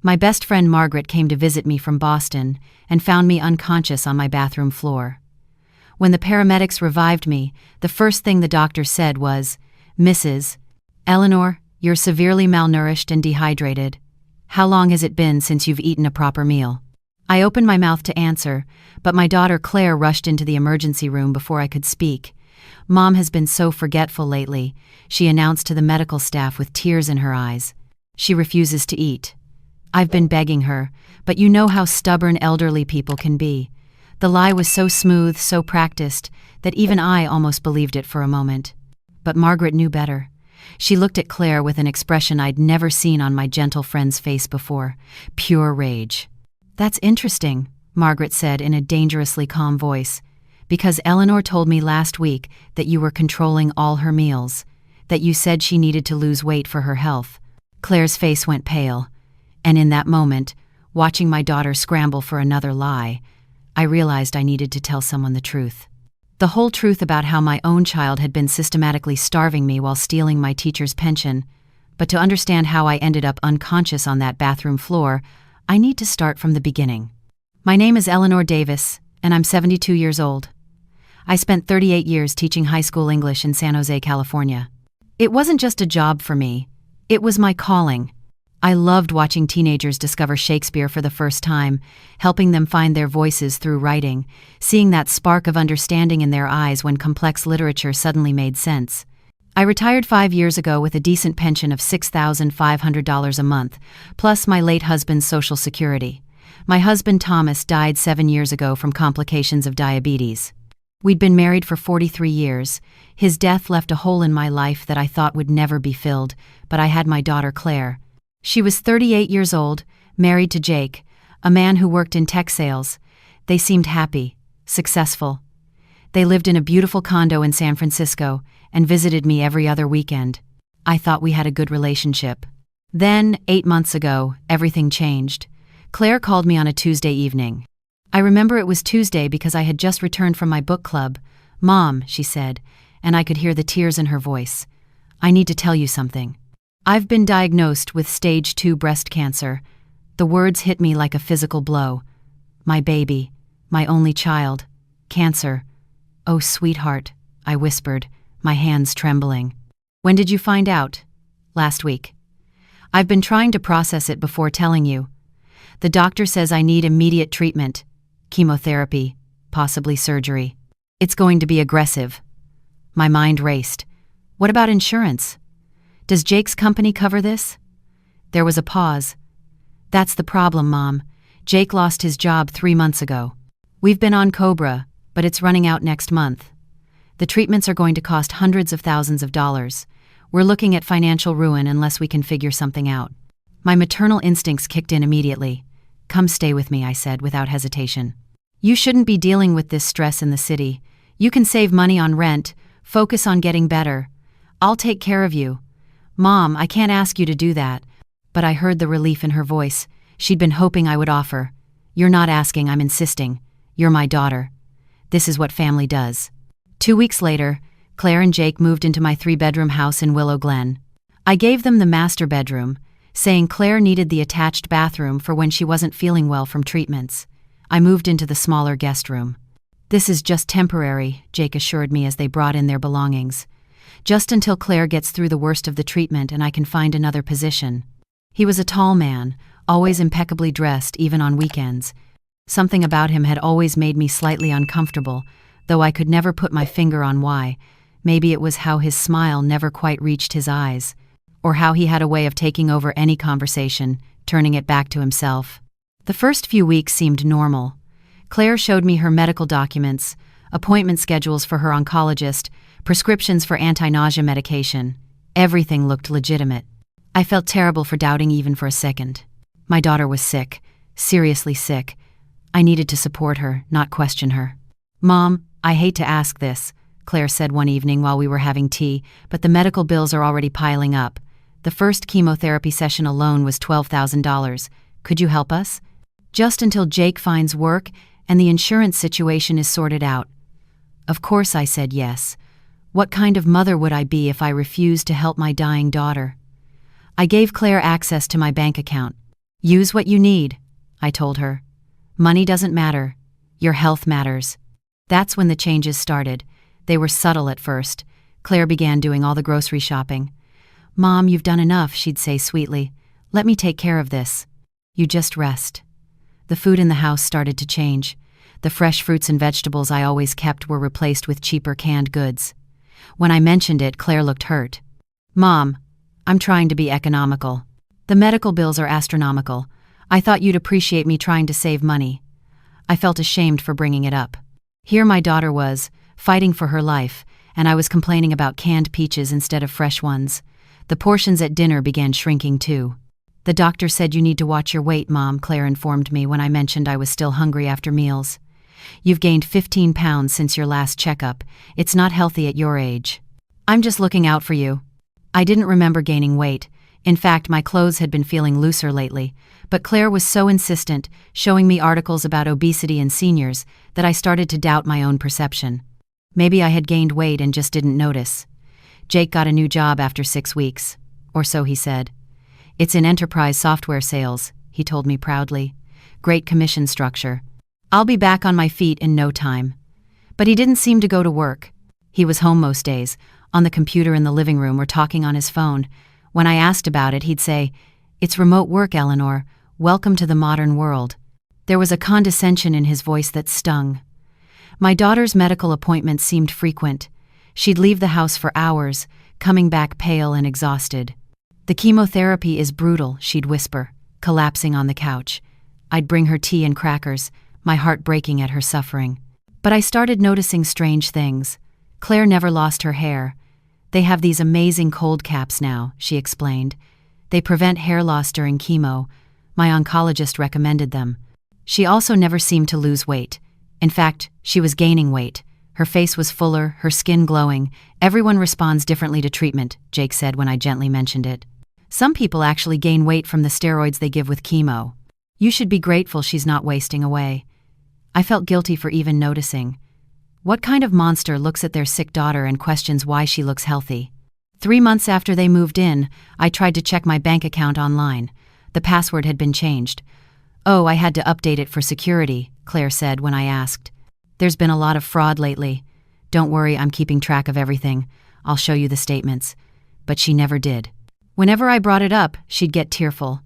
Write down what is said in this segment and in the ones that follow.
My best friend Margaret came to visit me from Boston and found me unconscious on my bathroom floor. When the paramedics revived me, the first thing the doctor said was, "Mrs. Eleanor, you're severely malnourished and dehydrated. How long has it been since you've eaten a proper meal?" I opened my mouth to answer, but my daughter Claire rushed into the emergency room before I could speak. "Mom has been so forgetful lately," she announced to the medical staff with tears in her eyes. "She refuses to eat. I've been begging her, but you know how stubborn elderly people can be." The lie was so smooth, so practiced, that even I almost believed it for a moment. But Margaret knew better. She looked at Claire with an expression I'd never seen on my gentle friend's face before: pure rage. "That's interesting," Margaret said in a dangerously calm voice, "because Eleanor told me last week that you were controlling all her meals, that you said she needed to lose weight for her health." Claire's face went pale, and in that moment, watching my daughter scramble for another lie, I realized I needed to tell someone the truth. The whole truth about how my own child had been systematically starving me while stealing my teacher's pension. But to understand how I ended up unconscious on that bathroom floor, I need to start from the beginning. My name is Eleanor Davis, and I'm 72 years old. I spent 38 years teaching high school English in San Jose, California. It wasn't just a job for me, it was my calling. I loved watching teenagers discover Shakespeare for the first time, helping them find their voices through writing, seeing that spark of understanding in their eyes when complex literature suddenly made sense. I retired 5 years ago with a decent pension of $6,500 a month, plus my late husband's Social Security. My husband Thomas died 7 years ago from complications of diabetes. We'd been married for 43 years. His death left a hole in my life that I thought would never be filled, but I had my daughter Claire. She was 38 years old, married to Jake, a man who worked in tech sales. They seemed happy, successful. They lived in a beautiful condo in San Francisco and visited me every other weekend. I thought we had a good relationship. Then, 8 months ago, everything changed. Claire called me on a Tuesday evening. I remember it was Tuesday because I had just returned from my book club. "Mom," she said, and I could hear the tears in her voice. "I need to tell you something. I've been diagnosed with stage 2 breast cancer." The words hit me like a physical blow. "My baby, my only child, cancer." "Oh, sweetheart," I whispered, my hands trembling. "When did you find out?" "Last week. I've been trying to process it before telling you. The doctor says I need immediate treatment, chemotherapy, possibly surgery. It's going to be aggressive." My mind raced. "What about insurance? Does Jake's company cover this?" There was a pause. "That's the problem, Mom. Jake lost his job 3 months ago. We've been on Cobra, but it's running out next month. The treatments are going to cost hundreds of thousands of dollars. We're looking at financial ruin unless we can figure something out." My maternal instincts kicked in immediately. "Come stay with me," I said without hesitation. "You shouldn't be dealing with this stress in the city. You can save money on rent, focus on getting better. I'll take care of you." "Mom, I can't ask you to do that." But I heard the relief in her voice. She'd been hoping I would offer. "You're not asking, I'm insisting. You're my daughter. This is what family does." 2 weeks later, Claire and Jake moved into my 3-bedroom house in Willow Glen. I gave them the master bedroom, saying Claire needed the attached bathroom for when she wasn't feeling well from treatments. I moved into the smaller guest room. "This is just temporary," Jake assured me as they brought in their belongings. "Just until Claire gets through the worst of the treatment and I can find another position." He was a tall man, always impeccably dressed even on weekends. Something about him had always made me slightly uncomfortable, though I could never put my finger on why. Maybe it was how his smile never quite reached his eyes, or how he had a way of taking over any conversation, turning it back to himself. The first few weeks seemed normal. Claire showed me her medical documents, appointment schedules for her oncologist, prescriptions for anti-nausea medication. Everything looked legitimate. I felt terrible for doubting even for a second. My daughter was sick, seriously sick. I needed to support her, not question her. "Mom, I hate to ask this," Claire said one evening while we were having tea, "but the medical bills are already piling up. The first chemotherapy session alone was $12,000. Could you help us? Just until Jake finds work and the insurance situation is sorted out." Of course I said yes. What kind of mother would I be if I refused to help my dying daughter? I gave Claire access to my bank account. Use what you need, I told her. Money doesn't matter. Your health matters. That's when the changes started. They were subtle at first. Claire began doing all the grocery shopping. Mom, you've done enough, she'd say sweetly. Let me take care of this. You just rest. The food in the house started to change. The fresh fruits and vegetables I always kept were replaced with cheaper canned goods. When I mentioned it, Claire looked hurt. Mom, I'm trying to be economical. The medical bills are astronomical. I thought you'd appreciate me trying to save money. I felt ashamed for bringing it up. Here my daughter was, fighting for her life, and I was complaining about canned peaches instead of fresh ones. The portions at dinner began shrinking too. The doctor said you need to watch your weight, Mom, Claire informed me when I mentioned I was still hungry after meals. You've gained 15 pounds since your last checkup. It's not healthy at your age. I'm just looking out for you. I didn't remember gaining weight. In fact, my clothes had been feeling looser lately, but Claire was so insistent, showing me articles about obesity in seniors, that I started to doubt my own perception. Maybe I had gained weight and just didn't notice. Jake got a new job after 6 weeks, or so he said. It's in enterprise software sales, he told me proudly. Great commission structure. I'll be back on my feet in no time. But he didn't seem to go to work. He was home most days, on the computer in the living room or talking on his phone. When I asked about it, he'd say, "It's remote work, Eleanor. Welcome to the modern world." There was a condescension in his voice that stung. My daughter's medical appointments seemed frequent. She'd leave the house for hours, coming back pale and exhausted. The chemotherapy is brutal, she'd whisper, collapsing on the couch. I'd bring her tea and crackers, my heart breaking at her suffering. But I started noticing strange things. Claire never lost her hair. They have these amazing cold caps now, she explained. They prevent hair loss during chemo. My oncologist recommended them. She also never seemed to lose weight. In fact, she was gaining weight. Her face was fuller, her skin glowing. Everyone responds differently to treatment, Jake said when I gently mentioned it. Some people actually gain weight from the steroids they give with chemo. You should be grateful she's not wasting away. I felt guilty for even noticing. What kind of monster looks at their sick daughter and questions why she looks healthy? 3 months after they moved in, I tried to check my bank account online. The password had been changed. Oh, I had to update it for security, Claire said when I asked. There's been a lot of fraud lately. Don't worry, I'm keeping track of everything. I'll show you the statements. But she never did. Whenever I brought it up, she'd get tearful.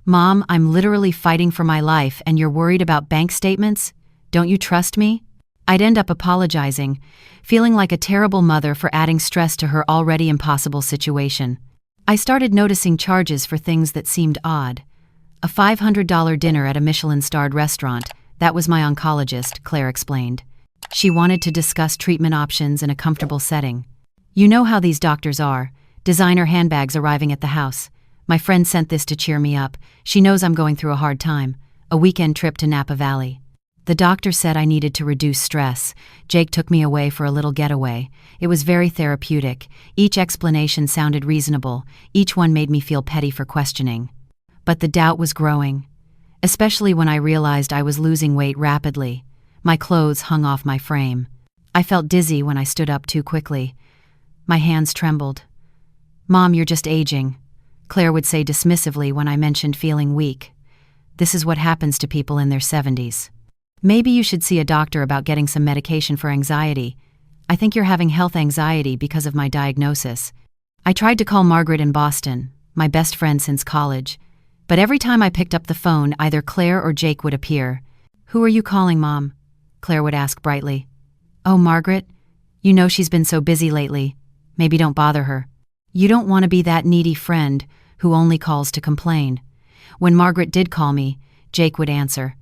Mom, I'm literally fighting for my life and you're worried about bank statements? Don't you trust me? I'd end up apologizing, feeling like a terrible mother for adding stress to her already impossible situation. I started noticing charges for things that seemed odd. A $500 dinner at a Michelin-starred restaurant. That was my oncologist, Claire explained. She wanted to discuss treatment options in a comfortable setting. You know how these doctors are. Designer handbags arriving at the house. My friend sent this to cheer me up. She knows I'm going through a hard time. A weekend trip to Napa Valley. The doctor said I needed to reduce stress. Jake took me away for a little getaway. It was very therapeutic. Each explanation sounded reasonable. Each one made me feel petty for questioning. But the doubt was growing, especially when I realized I was losing weight rapidly. My clothes hung off my frame. I felt dizzy when I stood up too quickly. My hands trembled. Mom, you're just aging, Claire would say dismissively when I mentioned feeling weak. This is what happens to people in their 70s. Maybe you should see a doctor about getting some medication for anxiety. I think you're having health anxiety because of my diagnosis. I tried to call Margaret in Boston, my best friend since college, but every time I picked up the phone, either Claire or Jake would appear. Who are you calling, Mom? Claire would ask brightly. Oh, Margaret? You know she's been so busy lately. Maybe don't bother her. You don't want to be that needy friend who only calls to complain. When Margaret did call me, Jake would answer.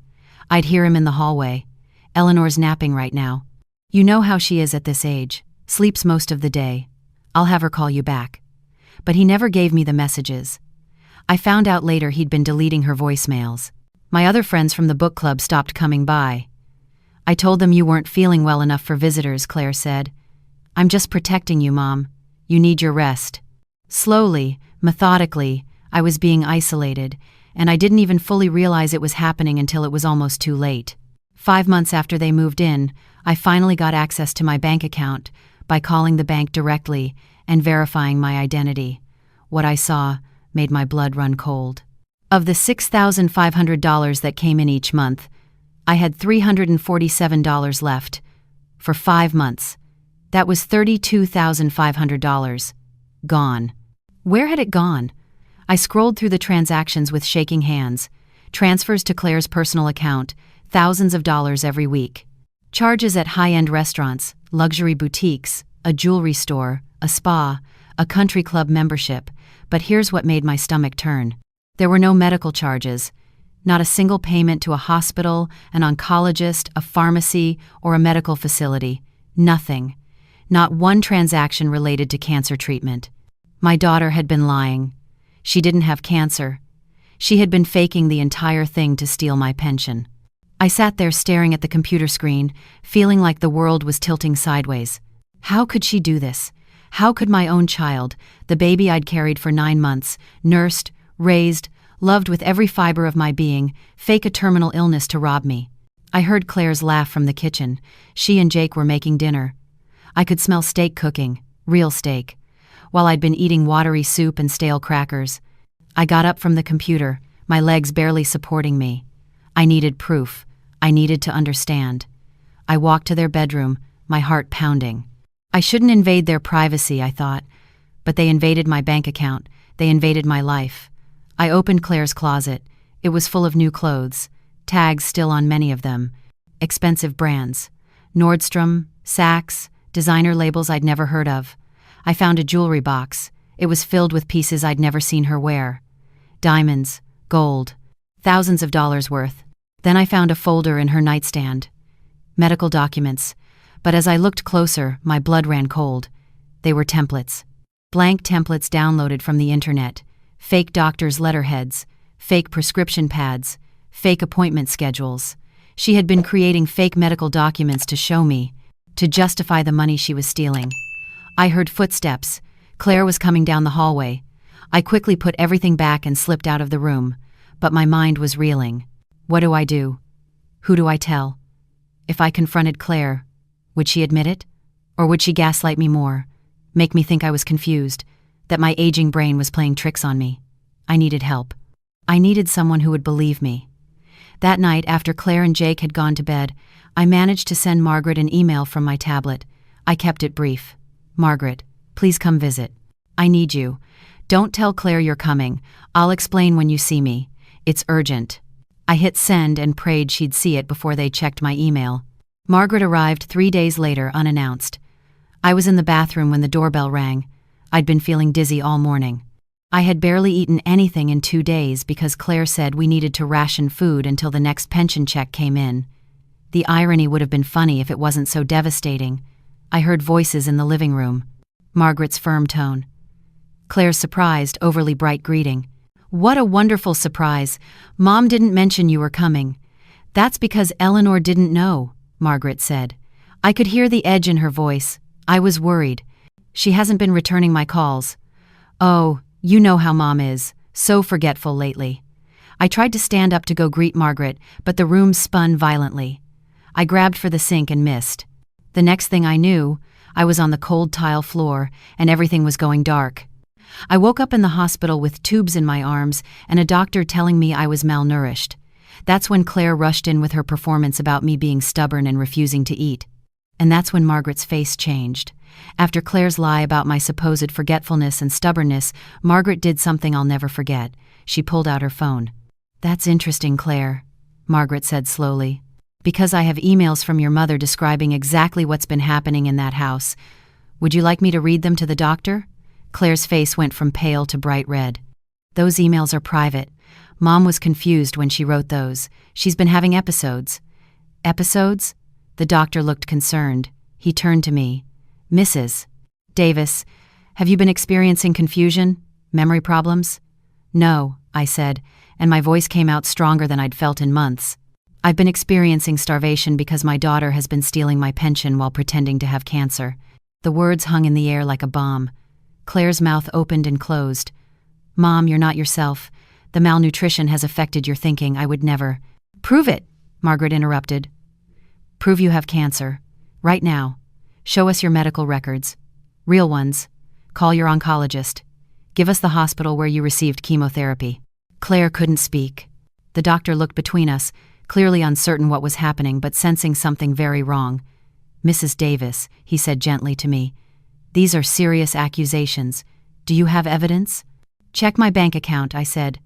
I'd hear him in the hallway. Eleanor's napping right now. You know how she is at this age. Sleeps most of the day. I'll have her call you back. But he never gave me the messages. I found out later he'd been deleting her voicemails. My other friends from the book club stopped coming by. I told them you weren't feeling well enough for visitors, Claire said. I'm just protecting you, Mom. You need your rest. Slowly, methodically, I was being isolated, and I didn't even fully realize it was happening until it was almost too late. 5 months after they moved in, I finally got access to my bank account by calling the bank directly and verifying my identity. What I saw made my blood run cold. Of the $6,500 that came in each month, I had $347 left. For 5 months. That was $32,500. Gone. Where had it gone? I scrolled through the transactions with shaking hands. Transfers to Claire's personal account, thousands of dollars every week. Charges at high-end restaurants, luxury boutiques, a jewelry store, a spa, a country club membership. But here's what made my stomach turn. There were no medical charges. Not a single payment to a hospital, an oncologist, a pharmacy, or a medical facility. Nothing. Not one transaction related to cancer treatment. My daughter had been lying. She didn't have cancer. She had been faking the entire thing to steal my pension. I sat there staring at the computer screen, feeling like the world was tilting sideways. How could she do this? How could my own child, the baby I'd carried for 9 months, nursed, raised, loved with every fiber of my being, fake a terminal illness to rob me? I heard Claire's laugh from the kitchen. She and Jake were making dinner. I could smell steak cooking, real steak, while I'd been eating watery soup and stale crackers. I got up from the computer, my legs barely supporting me. I needed proof. I needed to understand. I walked to their bedroom, my heart pounding. I shouldn't invade their privacy, I thought, but they invaded my bank account. They invaded my life. I opened Claire's closet. It was full of new clothes, tags still on many of them, expensive brands, Nordstrom, Saks, designer labels I'd never heard of. I found a jewelry box. It was filled with pieces I'd never seen her wear. Diamonds, gold, thousands of dollars worth. Then I found a folder in her nightstand. Medical documents. But as I looked closer, my blood ran cold. They were templates. Blank templates downloaded from the internet. Fake doctors' letterheads. Fake prescription pads. Fake appointment schedules. She had been creating fake medical documents to show me, to justify the money she was stealing. I heard footsteps. Claire was coming down the hallway. I quickly put everything back and slipped out of the room, but my mind was reeling. What do I do? Who do I tell? If I confronted Claire, would she admit it? Or would she gaslight me more, make me think I was confused, that my aging brain was playing tricks on me? I needed help. I needed someone who would believe me. That night, after Claire and Jake had gone to bed, I managed to send Margaret an email from my tablet. I kept it brief. Margaret, please come visit. I need you. Don't tell Claire you're coming. I'll explain when you see me. It's urgent. I hit send and prayed she'd see it before they checked my email. Margaret arrived 3 days later unannounced. I was in the bathroom when the doorbell rang. I'd been feeling dizzy all morning. I had barely eaten anything in 2 days because Claire said we needed to ration food until the next pension check came in. The irony would have been funny if it wasn't so devastating. I heard voices in the living room. Margaret's firm tone. Claire's surprised, overly bright greeting. What a wonderful surprise. Mom didn't mention you were coming. That's because Eleanor didn't know, Margaret said. I could hear the edge in her voice. I was worried. She hasn't been returning my calls. Oh, you know how Mom is. So forgetful lately. I tried to stand up to go greet Margaret, but the room spun violently. I grabbed for the sink and missed. The next thing I knew, I was on the cold tile floor, and everything was going dark. I woke up in the hospital with tubes in my arms and a doctor telling me I was malnourished. That's when Claire rushed in with her performance about me being stubborn and refusing to eat. And that's when Margaret's face changed. After Claire's lie about my supposed forgetfulness and stubbornness, Margaret did something I'll never forget. She pulled out her phone. That's interesting, Claire, Margaret said slowly. Because I have emails from your mother describing exactly what's been happening in that house. Would you like me to read them to the doctor? Claire's face went from pale to bright red. Those emails are private. Mom was confused when she wrote those. She's been having episodes. Episodes? The doctor looked concerned. He turned to me. Mrs. Davis, have you been experiencing confusion? Memory problems? No, I said, and my voice came out stronger than I'd felt in months. I've been experiencing starvation because my daughter has been stealing my pension while pretending to have cancer. The words hung in the air like a bomb. Claire's mouth opened and closed. Mom, you're not yourself. The malnutrition has affected your thinking. I would never. Prove it, Margaret interrupted. Prove you have cancer. Right now. Show us your medical records. Real ones. Call your oncologist. Give us the hospital where you received chemotherapy. Claire couldn't speak. The doctor looked between us, clearly uncertain what was happening but sensing something very wrong. "Mrs. Davis," he said gently to me, "these are serious accusations. Do you have evidence?" "Check my bank account," I said.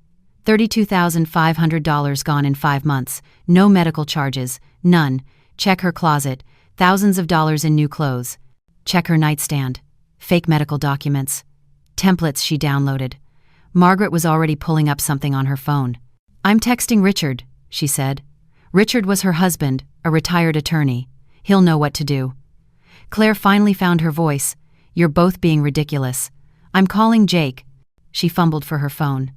$32,500 gone in 5 months. No medical charges. None. Check her closet. Thousands of dollars in new clothes. Check her nightstand. Fake medical documents. Templates she downloaded. Margaret was already pulling up something on her phone. "I'm texting Richard," she said. Richard was her husband, a retired attorney. He'll know what to do. Claire finally found her voice. "You're both being ridiculous. I'm calling Jake." She fumbled for her phone.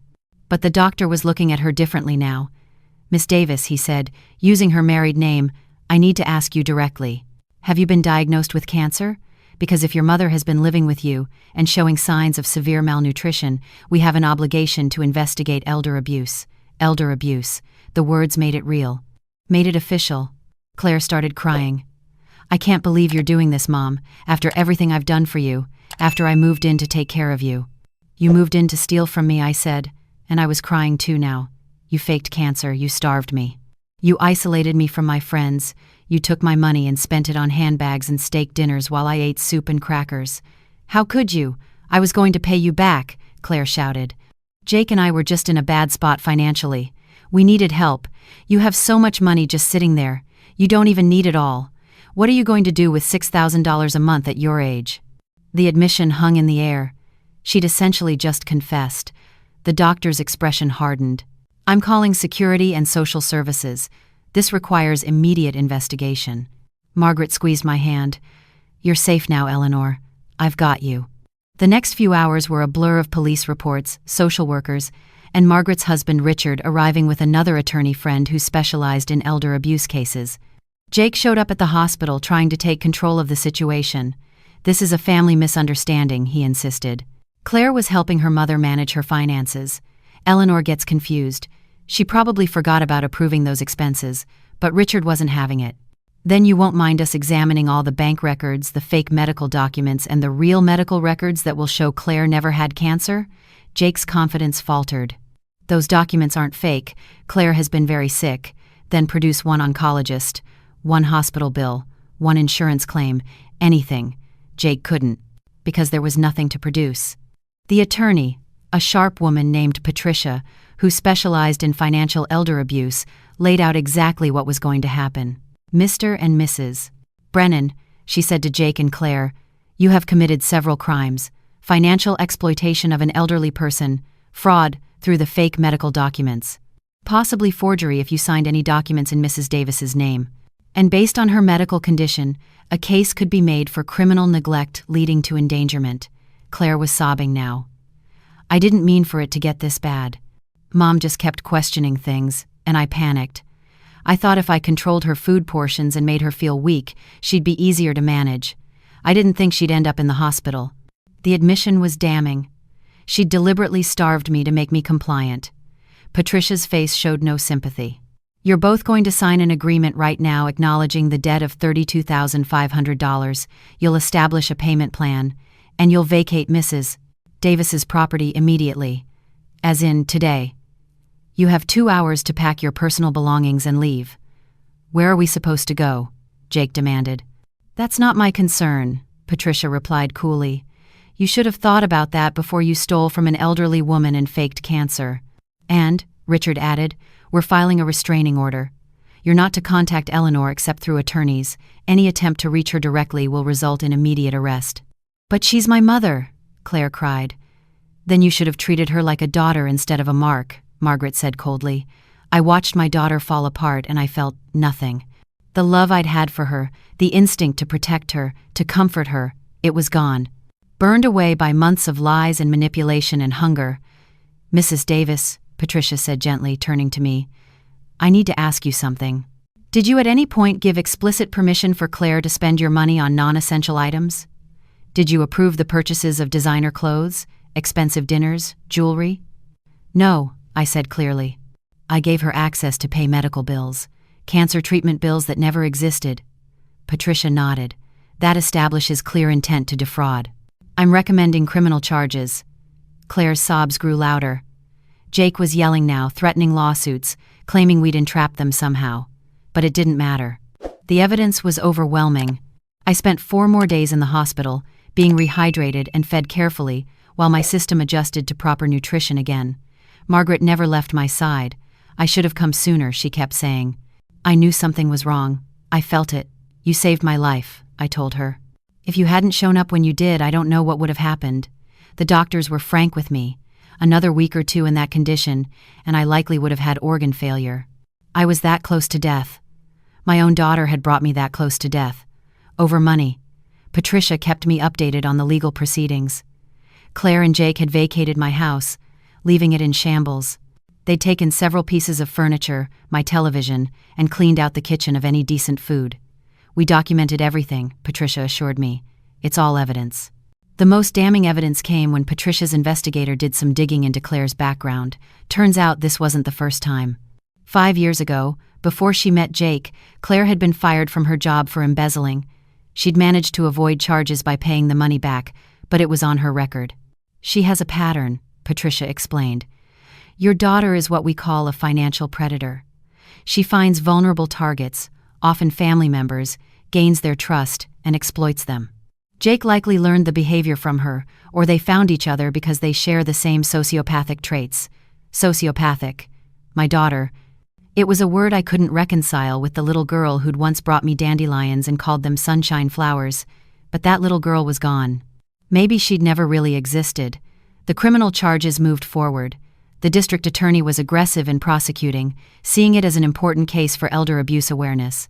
But the doctor was looking at her differently now. "Miss Davis," he said, using her married name, "I need to ask you directly. Have you been diagnosed with cancer? Because if your mother has been living with you and showing signs of severe malnutrition, we have an obligation to investigate elder abuse." Elder abuse. The words made it real. Made it official. Claire started crying. "I can't believe you're doing this, Mom, after everything I've done for you, after I moved in to take care of you." "You moved in to steal from me," I said, and I was crying too now. "You faked cancer, you starved me. You isolated me from my friends, you took my money and spent it on handbags and steak dinners while I ate soup and crackers. How could you? I was going to pay you back," Claire shouted. "Jake and I were just in a bad spot financially. We needed help. You have so much money just sitting there. You don't even need it all. What are you going to do with $6,000 a month at your age?" The admission hung in the air. She'd essentially just confessed. The doctor's expression hardened. "I'm calling security and social services. This requires immediate investigation." Margaret squeezed my hand. "You're safe now, Eleanor. I've got you." The next few hours were a blur of police reports, social workers, and Margaret's husband Richard arriving with another attorney friend who specialized in elder abuse cases. Jake showed up at the hospital trying to take control of the situation. "This is a family misunderstanding," he insisted. Claire was helping her mother manage her finances. Eleanor gets confused. She probably forgot about approving those expenses, but Richard wasn't having it. "Then you won't mind us examining all the bank records, the fake medical documents, and the real medical records that will show Claire never had cancer?" Jake's confidence faltered. "Those documents aren't fake. Claire has been very sick." Then produce one oncologist, one hospital bill, one insurance claim, anything. Jake couldn't, because there was nothing to produce. The attorney, a sharp woman named Patricia, who specialized in financial elder abuse, laid out exactly what was going to happen. "Mr. and Mrs. Brennan," she said to Jake and Claire, "you have committed several crimes: financial exploitation of an elderly person, fraud through the fake medical documents, possibly forgery if you signed any documents in Mrs. Davis's name. And based on her medical condition, a case could be made for criminal neglect leading to endangerment." Claire was sobbing now. "I didn't mean for it to get this bad. Mom just kept questioning things, and I panicked. I thought if I controlled her food portions and made her feel weak, she'd be easier to manage. I didn't think she'd end up in the hospital." The admission was damning. She'd deliberately starved me to make me compliant. Patricia's face showed no sympathy. "You're both going to sign an agreement right now acknowledging the debt of $32,500. You'll establish a payment plan, and you'll vacate Mrs. Davis's property immediately. As in, today. You have 2 hours to pack your personal belongings and leave." "Where are we supposed to go?" Jake demanded. "That's not my concern," Patricia replied coolly. "You should have thought about that before you stole from an elderly woman and faked cancer. And," Richard added, "we're filing a restraining order. You're not to contact Eleanor except through attorneys. Any attempt to reach her directly will result in immediate arrest." "But she's my mother," Claire cried. "Then you should have treated her like a daughter instead of a mark," Margaret said coldly. "I watched my daughter fall apart and I felt nothing. The love I'd had for her, the instinct to protect her, to comfort her, it was gone. Burned away by months of lies and manipulation and hunger." "Mrs. Davis," Patricia said gently, turning to me, "I need to ask you something. Did you at any point give explicit permission for Claire to spend your money on non-essential items? Did you approve the purchases of designer clothes, expensive dinners, jewelry?" "No," I said clearly. "I gave her access to pay medical bills, cancer treatment bills that never existed." Patricia nodded. "That establishes clear intent to defraud. I'm recommending criminal charges." Claire's sobs grew louder. Jake was yelling now, threatening lawsuits, claiming we'd entrapped them somehow. But it didn't matter. The evidence was overwhelming. I spent 4 more days in the hospital, being rehydrated and fed carefully, while my system adjusted to proper nutrition again. Margaret never left my side. I should have come sooner, she kept saying. I knew something was wrong. I felt it. You saved my life, I told her. If you hadn't shown up when you did, I don't know what would have happened. The doctors were frank with me. Another week or 2 in that condition, and I likely would have had organ failure. I was that close to death. My own daughter had brought me that close to death. Over money. Patricia kept me updated on the legal proceedings. Claire and Jake had vacated my house, leaving it in shambles. They'd taken several pieces of furniture, my television, and cleaned out the kitchen of any decent food. We documented everything, Patricia assured me. It's all evidence. The most damning evidence came when Patricia's investigator did some digging into Claire's background. Turns out this wasn't the first time. 5 years ago, before she met Jake, Claire had been fired from her job for embezzling. She'd managed to avoid charges by paying the money back, but it was on her record. She has a pattern, Patricia explained. Your daughter is what we call a financial predator. She finds vulnerable targets, often family members, gains their trust, and exploits them. Jake likely learned the behavior from her, or they found each other because they share the same sociopathic traits. Sociopathic. My daughter. It was a word I couldn't reconcile with the little girl who'd once brought me dandelions and called them sunshine flowers, but that little girl was gone. Maybe she'd never really existed. The criminal charges moved forward. The district attorney was aggressive in prosecuting, seeing it as an important case for elder abuse awareness.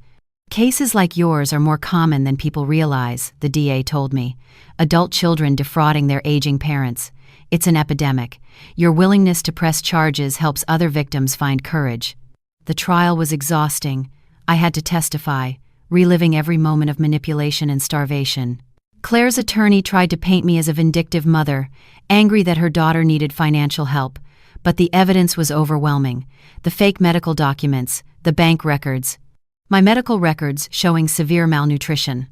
Cases like yours are more common than people realize, the DA told me. Adult children defrauding their aging parents. It's an epidemic. Your willingness to press charges helps other victims find courage. The trial was exhausting. I had to testify, reliving every moment of manipulation and starvation. Claire's attorney tried to paint me as a vindictive mother, angry that her daughter needed financial help. But the evidence was overwhelming. The fake medical documents, the bank records. My medical records showing severe malnutrition.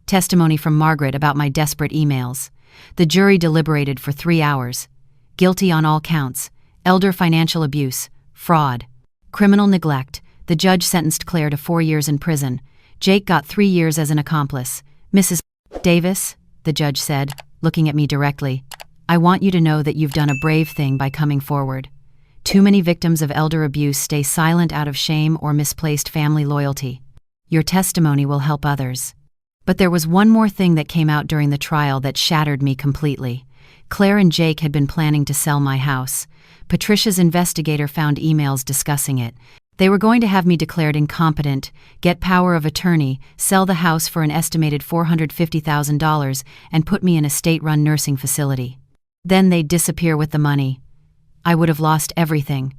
Testimony from Margaret about my desperate emails. The jury deliberated for 3 hours. Guilty on all counts. Elder financial abuse. Fraud. Criminal neglect. The judge sentenced Claire to 4 years in prison. Jake got 3 years as an accomplice. Mrs. Davis, the judge said, looking at me directly, I want you to know that you've done a brave thing by coming forward. Too many victims of elder abuse stay silent out of shame or misplaced family loyalty. Your testimony will help others. But there was one more thing that came out during the trial that shattered me completely. Claire and Jake had been planning to sell my house. Patricia's investigator found emails discussing it. They were going to have me declared incompetent, get power of attorney, sell the house for an estimated $450,000, and put me in a state-run nursing facility. Then they'd disappear with the money. I would have lost everything.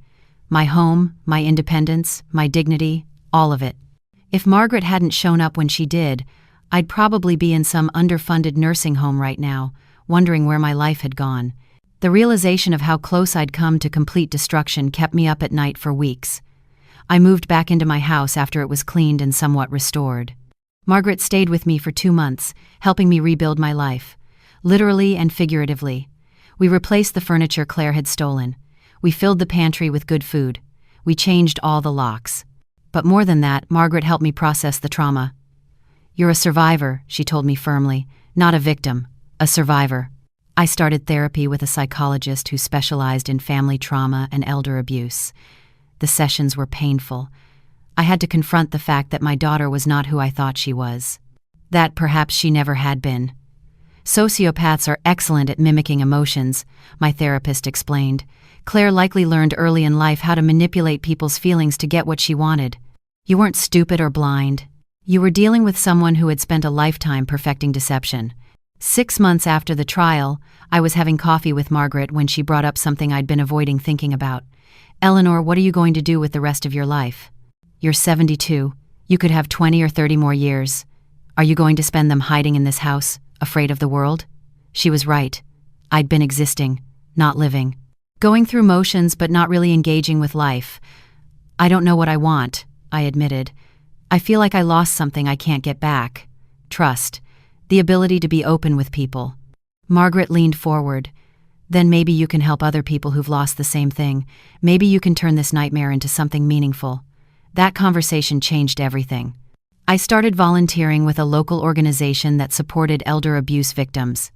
My home, my independence, my dignity, all of it. If Margaret hadn't shown up when she did, I'd probably be in some underfunded nursing home right now, wondering where my life had gone. The realization of how close I'd come to complete destruction kept me up at night for weeks. I moved back into my house after it was cleaned and somewhat restored. Margaret stayed with me for 2 months, helping me rebuild my life, literally and figuratively. We replaced the furniture Claire had stolen. We filled the pantry with good food. We changed all the locks. But more than that, Margaret helped me process the trauma. You're a survivor, she told me firmly, not a victim, a survivor. I started therapy with a psychologist who specialized in family trauma and elder abuse. The sessions were painful. I had to confront the fact that my daughter was not who I thought she was. That perhaps she never had been. Sociopaths are excellent at mimicking emotions, my therapist explained. Claire likely learned early in life how to manipulate people's feelings to get what she wanted. You weren't stupid or blind. You were dealing with someone who had spent a lifetime perfecting deception. 6 months after the trial, I was having coffee with Margaret when she brought up something I'd been avoiding thinking about. Eleanor, what are you going to do with the rest of your life? You're 72. You could have 20 or 30 more years. Are you going to spend them hiding in this house, afraid of the world? She was right. I'd been existing, not living. Going through motions but not really engaging with life. I don't know what I want, I admitted. I feel like I lost something I can't get back. Trust. The ability to be open with people. Margaret leaned forward. Then maybe you can help other people who've lost the same thing. Maybe you can turn this nightmare into something meaningful. That conversation changed everything. I started volunteering with a local organization that supported elder abuse victims.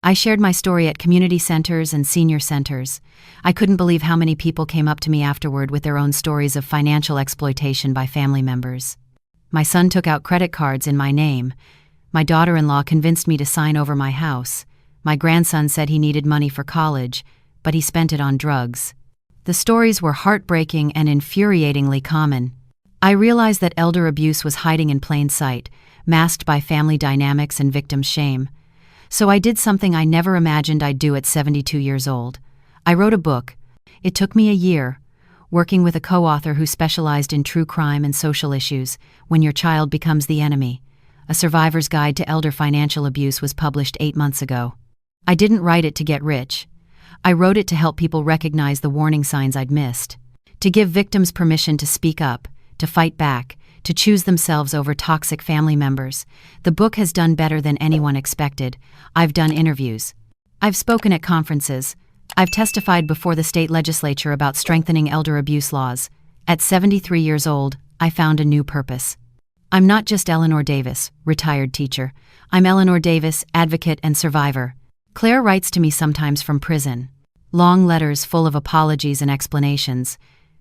I shared my story at community centers and senior centers. I couldn't believe how many people came up to me afterward with their own stories of financial exploitation by family members. My son took out credit cards in my name. My daughter-in-law convinced me to sign over my house. My grandson said he needed money for college, but he spent it on drugs. The stories were heartbreaking and infuriatingly common. I realized that elder abuse was hiding in plain sight, masked by family dynamics and victim shame. So I did something I never imagined I'd do at 72 years old. I wrote a book. It took me a year, working with a co-author who specialized in true crime and social issues. When Your Child Becomes the Enemy, A Survivor's Guide to Elder Financial Abuse, was published 8 months ago. I didn't write it to get rich. I wrote it to help people recognize the warning signs I'd missed, to give victims permission to speak up, to fight back, to choose themselves over toxic family members. The book has done better than anyone expected. I've done interviews. I've spoken at conferences. I've testified before the state legislature about strengthening elder abuse laws. At 73 years old, I found a new purpose. I'm not just Eleanor Davis, retired teacher. I'm Eleanor Davis, advocate and survivor. Claire writes to me sometimes from prison. Long letters full of apologies and explanations.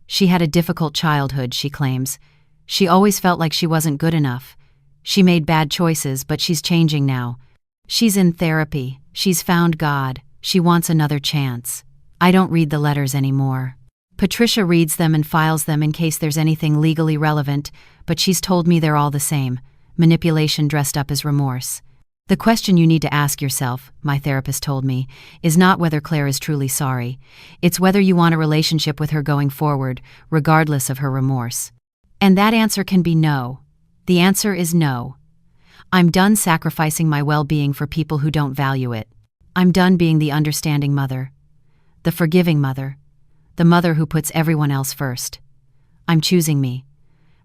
She had a difficult childhood, she claims. She always felt like she wasn't good enough. She made bad choices, but she's changing now. She's in therapy. She's found God. She wants another chance. I don't read the letters anymore. Patricia reads them and files them in case there's anything legally relevant, but she's told me they're all the same. Manipulation dressed up as remorse. The question you need to ask yourself, my therapist told me, is not whether Claire is truly sorry. It's whether you want a relationship with her going forward, regardless of her remorse. And that answer can be no. The answer is no. I'm done sacrificing my well-being for people who don't value it. I'm done being the understanding mother, the forgiving mother, the mother who puts everyone else first. I'm choosing me.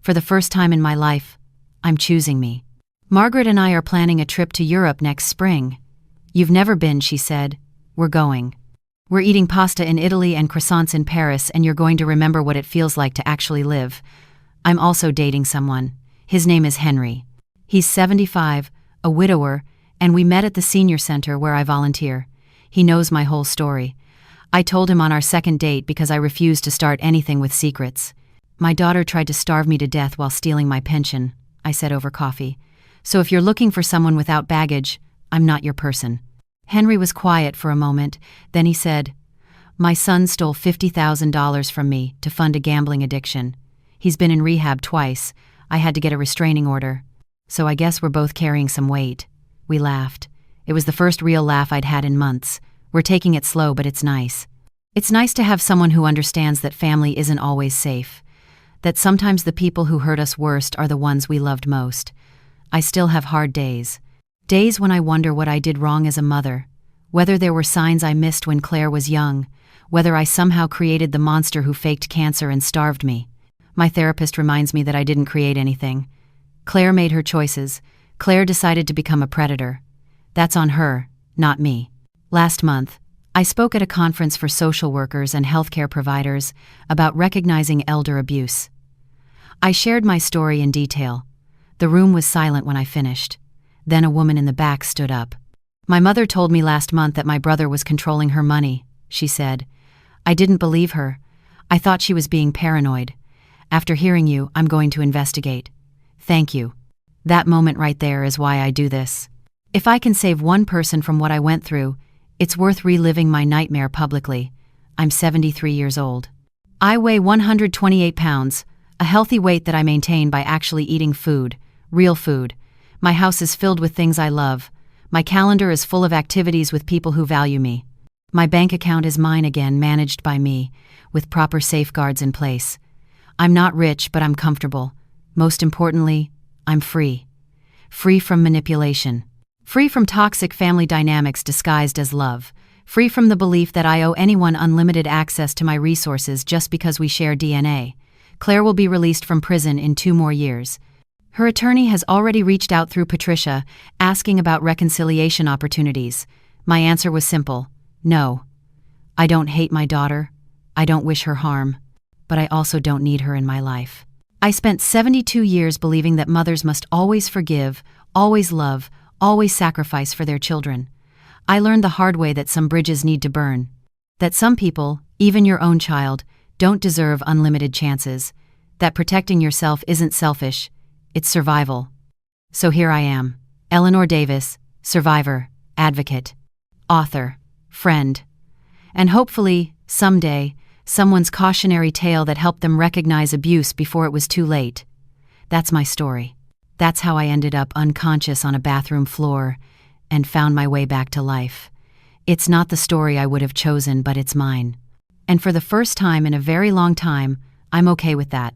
For the first time in my life, I'm choosing me. Margaret and I are planning a trip to Europe next spring. You've never been, she said. We're going. We're eating pasta in Italy and croissants in Paris, and you're going to remember what it feels like to actually live. I'm also dating someone. His name is Henry. He's 75, a widower, and we met at the senior center where I volunteer. He knows my whole story. I told him on our second date because I refused to start anything with secrets. My daughter tried to starve me to death while stealing my pension, I said over coffee. So if you're looking for someone without baggage, I'm not your person. Henry was quiet for a moment, then he said, My son stole $50,000 from me to fund a gambling addiction. He's been in rehab twice. I had to get a restraining order. So I guess we're both carrying some weight. We laughed. It was the first real laugh I'd had in months. We're taking it slow, but it's nice. It's nice to have someone who understands that family isn't always safe. That sometimes the people who hurt us worst are the ones we loved most. I still have hard days. Days when I wonder what I did wrong as a mother. Whether there were signs I missed when Claire was young. Whether I somehow created the monster who faked cancer and starved me. My therapist reminds me that I didn't create anything. Claire made her choices. Claire decided to become a predator. That's on her, not me. Last month, I spoke at a conference for social workers and healthcare providers about recognizing elder abuse. I shared my story in detail. The room was silent when I finished. Then a woman in the back stood up. My mother told me last month that my brother was controlling her money, she said. I didn't believe her. I thought she was being paranoid. After hearing you, I'm going to investigate. Thank you. That moment right there is why I do this. If I can save one person from what I went through, it's worth reliving my nightmare publicly. I'm 73 years old. I weigh 128 pounds, a healthy weight that I maintain by actually eating food, real food. My house is filled with things I love. My calendar is full of activities with people who value me. My bank account is mine again, managed by me, with proper safeguards in place. I'm not rich, but I'm comfortable. Most importantly, I'm free. Free from manipulation. Free from toxic family dynamics disguised as love. Free from the belief that I owe anyone unlimited access to my resources just because we share DNA. Claire will be released from prison in 2 more years. Her attorney has already reached out through Patricia, asking about reconciliation opportunities. My answer was simple: no. I don't hate my daughter. I don't wish her harm. But I also don't need her in my life. I spent 72 years believing that mothers must always forgive, always love, always sacrifice for their children. I learned the hard way that some bridges need to burn. That some people, even your own child, don't deserve unlimited chances. That protecting yourself isn't selfish, it's survival. So here I am, Eleanor Davis, survivor, advocate, author, friend. And hopefully, someday, someone's cautionary tale that helped them recognize abuse before it was too late. That's my story. That's how I ended up unconscious on a bathroom floor and found my way back to life. It's not the story I would have chosen, but it's mine. And for the first time in a very long time, I'm okay with that.